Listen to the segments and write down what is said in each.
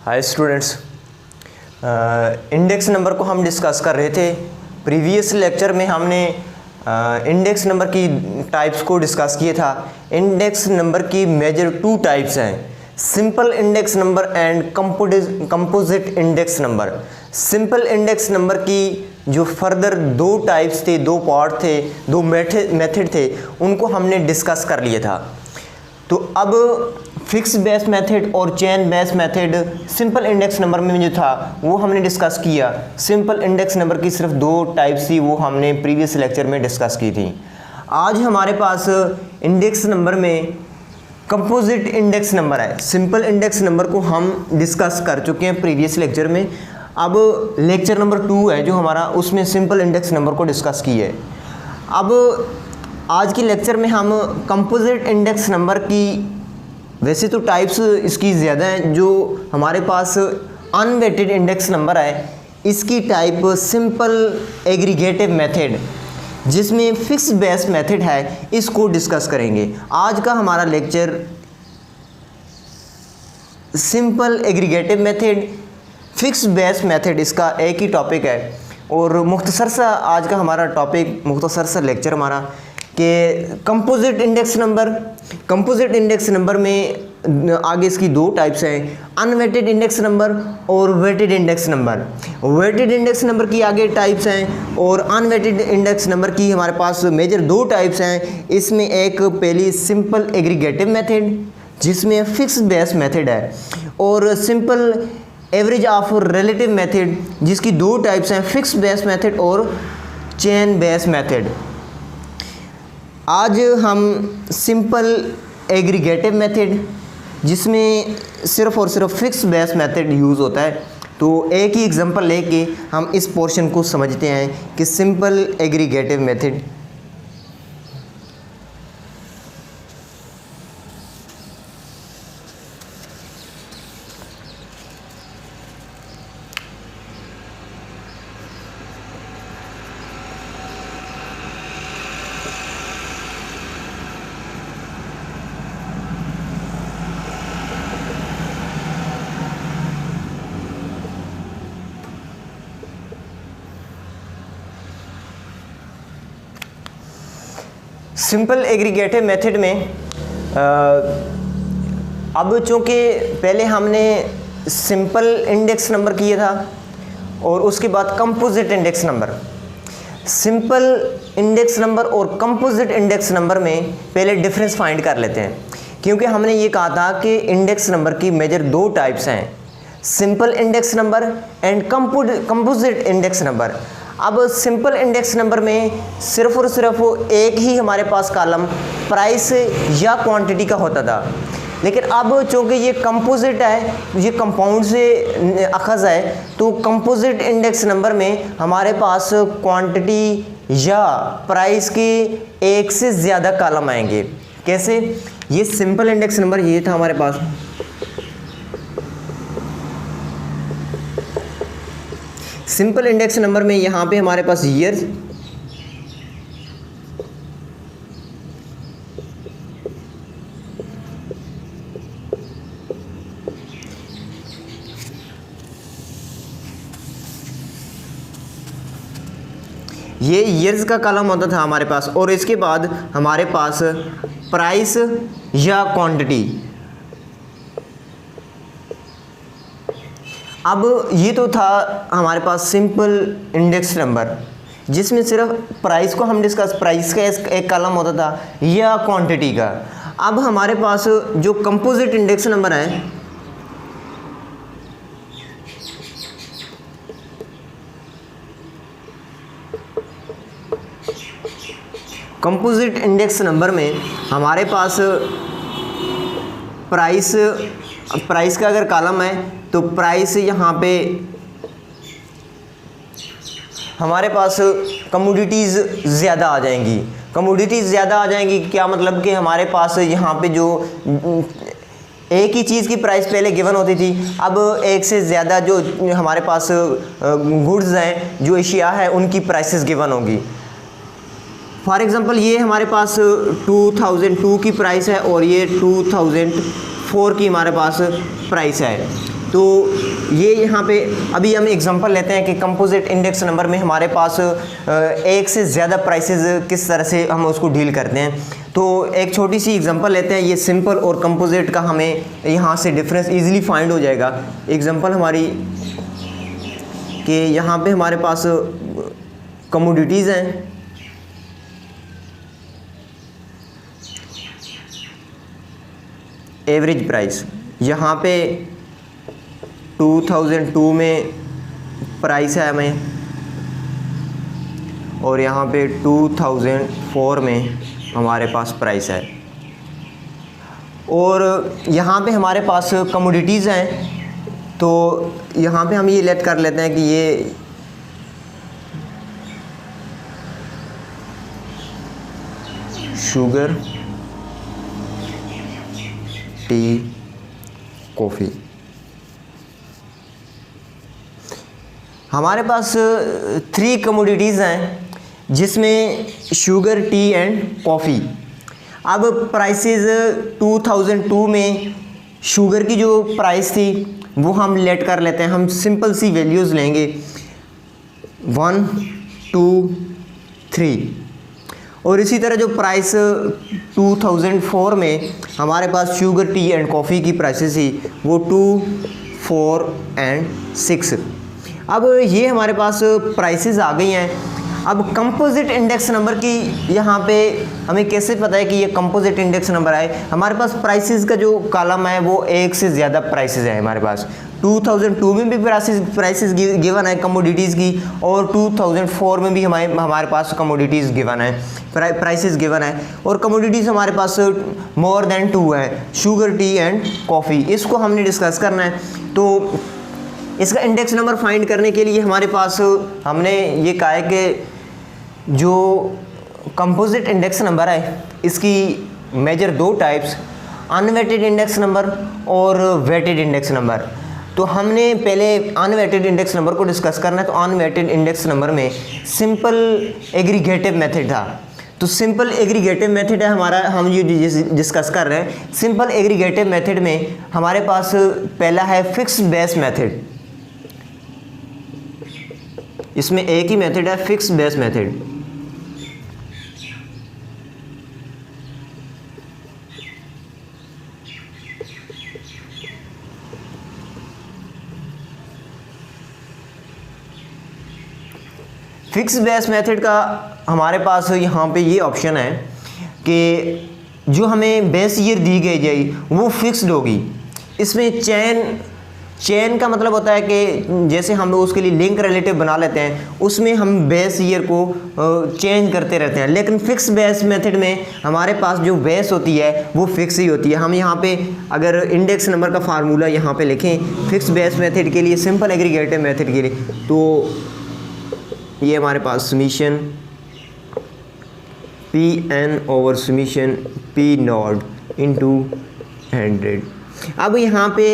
Hi students, index number को हम discuss कर रहे थे। प्रीवियस लेक्चर में हमने इंडेक्स नंबर की टाइप्स को डिस्कस किया था। इंडेक्स नंबर की मेजर टू टाइप्स हैं, simple index number and composite index number. Simple index number की जो फर्दर दो टाइप्स थे, दो पार्ट थे, दो मेथड थे, उनको हमने डिस्कस कर लिया था। तो अब फिक्स बेस मेथड और chain base method simple index number में जो था वो हमने डिस्कस किया। सिंपल इंडेक्स नंबर की सिर्फ दो टाइप्स थी, वो हमने प्रीवियस लेक्चर में डिस्कस की थी। आज हमारे पास इंडेक्स नंबर में कंपोजिट इंडेक्स नंबर है। सिंपल इंडेक्स नंबर को हम डिस्कस कर चुके हैं प्रीवियस लेक्चर में। अब लेक्चर नंबर 2 है जो हमारा, उसमें सिंपल इंडेक्स नंबर को डिस्कस की है। अब आज की लेक्चर में हम कंपोजिट इंडेक्स नंबर की, वैसे तो टाइप्स इसकी ज़्यादा हैं, जो हमारे पास अनवेटेड इंडेक्स नंबर है इसकी टाइप सिंपल एग्रीगेटिव मेथड, जिसमें फिक्स बेस मेथड है, इसको डिस्कस करेंगे। आज का हमारा lecture simple aggregative method, fix base method, इसका एक ही टॉपिक है। और मुख्तसर सा आज का हमारा टॉपिक, मुख्तसर सा लेक्चर हमारा कि composite index number. Composite index number में आगे इसकी दो टाइप्स हैं, अनवेटेड इंडेक्स नंबर और weighted index number. Weighted index number की आगे टाइप्स हैं और अनवेटेड इंडेक्स नंबर की हमारे पास मेजर दो टाइप्स हैं। इसमें एक पहली सिंपल एग्रीगेटिव मेथड, जिसमें फिक्स बेस मेथड है, और simple average of relative method, जिसकी दो टाइप्स हैं, फिक्स बेस मेथड और चेन बेस मेथड। आज हम सिंपल एग्रीगेटिव मेथड, जिसमें सिर्फ और सिर्फ फिक्स बेस मेथड यूज़ होता है, तो एक ही एग्जांपल लेके हम इस पोर्शन को समझते हैं कि simple aggregative method. Simple aggregative method में अब चूँकि पहले हमने सिंपल इंडेक्स नंबर किया था और उसके बाद composite index number. Simple index number और कंपोजिट इंडेक्स नंबर में पहले डिफरेंस फाइंड कर लेते हैं, क्योंकि हमने ये कहा था कि इंडेक्स नंबर की मेजर दो टाइप्स हैं, simple index number and composite index number. अब सिंपल इंडेक्स नंबर में सिर्फ और सिर्फ एक ही हमारे पास कॉलम प्राइस या क्वांटिटी का होता था, लेकिन अब चूँकि ये कंपोजिट है, ये कंपाउंड से अखज़ है, तो कंपोजिट इंडेक्स नंबर में हमारे पास क्वांटिटी या प्राइस के एक से ज़्यादा कॉलम आएंगे। कैसे? ये सिंपल इंडेक्स नंबर ये था हमारे पास, सिंपल इंडेक्स नंबर में यहाँ पे हमारे पास ईयर्स, ये ईयर्स का कॉलम होता था हमारे पास, और इसके बाद हमारे पास प्राइस या क्वांटिटी। अब ये तो था हमारे पास सिंपल इंडेक्स नंबर, जिसमें सिर्फ प्राइस को हम डिस्कस, प्राइस का एक कॉलम होता था या क्वांटिटी का। अब हमारे पास जो कंपोजिट इंडेक्स नंबर है, कंपोजिट इंडेक्स नंबर में हमारे पास प्राइस का अगर कॉलम है तो प्राइस यहाँ पे हमारे पास कमोडिटीज़ ज़्यादा आ जाएंगी। कमोडिटीज़ ज़्यादा आ जाएंगी क्या मतलब कि हमारे पास यहाँ पे जो एक ही चीज़ की प्राइस पहले गिवन होती थी, अब एक से ज़्यादा जो हमारे पास गुड्स हैं, जो एशिया है, उनकी प्राइसेस गिवन होंगी। फॉर एग्ज़ाम्पल ये हमारे पास 2002 की प्राइस है और ये 2004 की हमारे पास प्राइस है। तो ये यहाँ पे अभी हम एग्जांपल लेते हैं कि कंपोजिट इंडेक्स नंबर में हमारे पास एक से ज़्यादा प्राइसेस किस तरह से हम उसको डील करते हैं। तो एक छोटी सी एग्जांपल लेते हैं, ये सिंपल और कंपोजिट का हमें यहाँ से डिफरेंस इजीली फाइंड हो जाएगा। एग्जांपल हमारी कि यहाँ पे हमारे पास कमोडिटीज़ हैं, एवरेज प्राइस यहाँ पे 2002 में प्राइस है हमें, और यहाँ पे 2004 में हमारे पास प्राइस है, और यहाँ पे हमारे पास कमोडिटीज़ हैं। तो यहाँ पे हम ये लेट कर लेते हैं कि ये शुगर, टी, कॉफ़ी, हमारे पास 3 कमोडिटीज़ हैं जिसमें शुगर, टी एंड कॉफ़ी। अब प्राइसेस 2002 में शुगर की जो प्राइस थी वो हम लेट कर लेते हैं, हम सिंपल सी वैल्यूज़ लेंगे 1, 2, 3, और इसी तरह जो प्राइस 2004 में हमारे पास शुगर, टी एंड कॉफ़ी की प्राइसेस थी वो 2, 4 एंड 6। अब ये हमारे पास प्राइसेस आ गई हैं। अब कंपोजिट इंडेक्स नंबर की यहाँ पे हमें कैसे पता है कि ये कंपोजिट इंडेक्स नंबर है? हमारे पास प्राइसेस का जो कॉलम है वो एक से ज़्यादा प्राइसेस है हमारे पास। 2002 में भी प्राइसेस गिवन है कमोडिटीज़ की, और 2004 में भी हमारे पास कमोडिटीज़ गिवन है, प्राइसेस गिवन है, और कमोडिटीज़ हमारे पास मोर देन 2 है, शुगर, टी एंड कॉफ़ी। इसको हमने डिस्कस करना है। तो इसका इंडेक्स नंबर फाइंड करने के लिए हमारे पास हमने ये कहा है कि जो कंपोजिट इंडेक्स नंबर है इसकी major 2 types, unweighted index number और वेटेड इंडेक्स नंबर। तो हमने पहले अनवेटेड इंडेक्स नंबर को डिस्कस करना है। तो अनवेटेड इंडेक्स नंबर में सिंपल एग्रीगेटिव मेथड था। तो सिंपल एग्रीगेटिव मेथड है हमारा, हम ये डिस्कस कर रहे हैं। सिंपल एग्रीगेटिव मेथड में हमारे पास पहला है फिक्स्ड बेस मेथड। इसमें एक ही मेथड है, fixed base method. Fixed base method का हमारे पास यहाँ पे ये ऑप्शन है कि जो हमें बेस ईयर दी गई जाएगी वो फिक्स्ड होगी। इसमें चेन का मतलब होता है कि जैसे हम लोग उसके लिए लिंक रिलेटिव बना लेते हैं, उसमें हम बेस ईयर को चेंज करते रहते हैं। लेकिन फिक्स बेस मेथड में हमारे पास जो बेस होती है वो फिक्स ही होती है। हम यहाँ पे अगर इंडेक्स नंबर का फार्मूला यहाँ पे लिखें फिक्स बेस मेथड के लिए, सिंपल एग्रीगेटिव मेथड के लिए, तो ये हमारे पास summation P N over summation P not into 100। अब यहाँ पे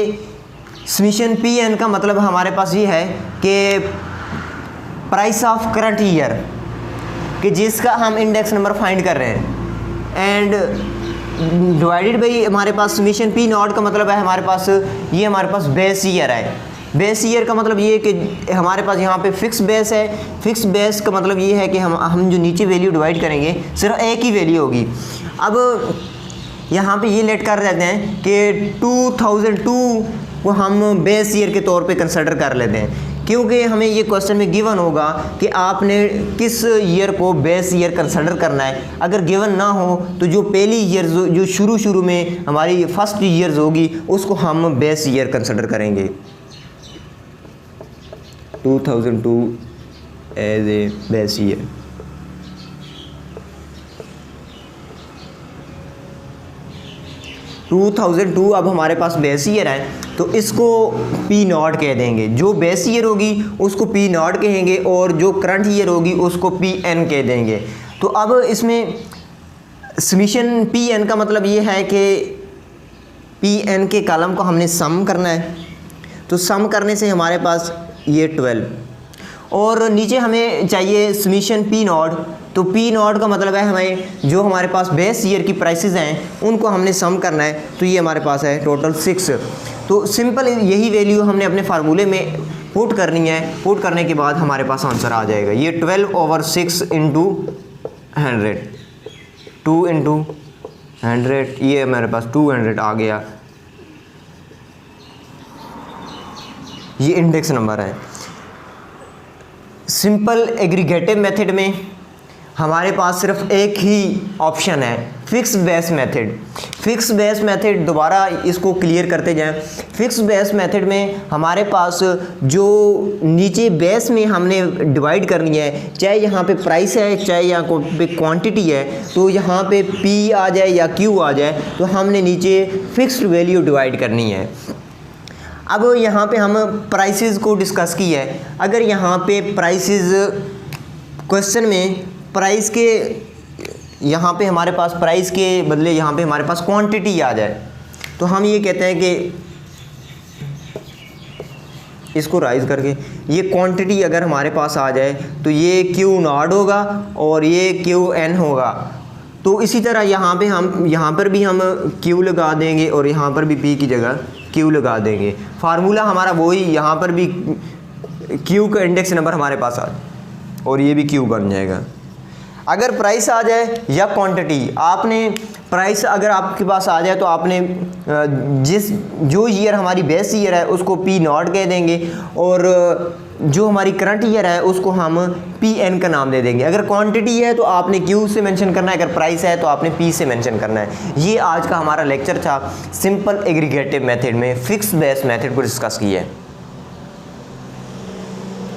समीशन पी एन का मतलब हमारे पास ये है कि प्राइस ऑफ करंट ईयर, कि जिसका हम इंडेक्स नंबर फाइंड कर रहे हैं, एंड डिवाइडेड बाई हमारे पास समीशन पी नॉट का मतलब है हमारे पास ये हमारे पास बेस ईयर है। बेस ईयर का मतलब ये है कि हमारे पास यहाँ पे फिक्स बेस है। फिक्स बेस का मतलब ये है कि हम जो नीचे वैल्यू डिवाइड करेंगे सिर्फ एक ही वैल्यू होगी। अब यहाँ पे ये लेट कर देते हैं कि 2002 को हम बेस ईयर के तौर पे कंसिडर कर लेते हैं, क्योंकि हमें ये क्वेश्चन में गिवन होगा कि आपने किस ईयर को बेस ईयर कंसिडर करना है। अगर गिवन ना हो तो जो पहली ईयर जो शुरू में हमारी फर्स्ट ईयर्स होगी उसको हम बेस ईयर कंसिडर करेंगे। 2002 एज ए बेस ईयर। अब हमारे पास बेस ईयर है तो इसको पी नॉट कह देंगे। जो बेस ईयर होगी उसको पी नॉट कहेंगे और जो करंट ईयर होगी उसको पी एन कह देंगे। तो अब इसमें समीशन पी एन का मतलब ये है कि पी एन के कॉलम को हमने सम करना है। तो सम करने से हमारे पास ये 12, और नीचे हमें चाहिए समीशन पी नॉट। तो पी नॉट का मतलब है हमें जो हमारे पास बेस ईयर की प्राइसेस हैं उनको हमने सम करना है। तो ये हमारे पास है टोटल 6। तो सिंपल यही वैल्यू हमने अपने फार्मूले में पुट करनी है। पुट करने के बाद हमारे पास आंसर आ जाएगा। ये 12/6 इंटू 100, 2 इंटू 100, ये हमारे पास 200 आ गया। ये इंडेक्स नंबर है। सिंपल एग्रीगेटिव मेथड में हमारे पास सिर्फ एक ही ऑप्शन है, fix base method. Fix base method दोबारा इसको क्लियर करते जाएं। फिक्स बेस मेथड में हमारे पास जो नीचे बेस में हमने डिवाइड करनी है, चाहे यहाँ पे प्राइस है चाहे यहाँ पे क्वांटिटी है, तो यहाँ पे पी आ जाए या क्यू आ जाए, तो हमने नीचे फिक्स्ड वैल्यू डिवाइड करनी है। अब यहाँ पे हम प्राइसेस को डिस्कस की है। अगर यहाँ पे प्राइसेस क्वेश्चन में प्राइस के यहाँ पे हमारे पास प्राइस के बदले यहाँ पे हमारे पास क्वांटिटी आ जाए, तो हम ये कहते हैं कि इसको राइज करके ये क्वांटिटी अगर हमारे पास आ जाए तो ये क्यू नॉट होगा और ये क्यू एन होगा। तो इसी तरह यहाँ पे हम यहाँ पर भी हम क्यू लगा देंगे और यहाँ पर भी पी की जगह क्यू लगा देंगे। फार्मूला हमारा वही, यहाँ पर भी क्यू का इंडेक्स नंबर हमारे पास आ और ये भी क्यू बन जाएगा। अगर प्राइस आ जाए या क्वांटिटी, आपने प्राइस अगर आपके पास आ जाए तो आपने जो ईयर हमारी बेस ईयर है उसको पी नॉट कह देंगे और जो हमारी करंट ईयर है उसको हम पी एन का नाम दे देंगे। अगर क्वांटिटी है तो आपने क्यू से मेंशन करना है, अगर प्राइस है तो आपने पी से मेंशन करना है। ये आज का हमारा लेक्चर था सिंपल एग्रीगेटिव मेथड में फिक्स बेस मेथड को डिस्कस किया है।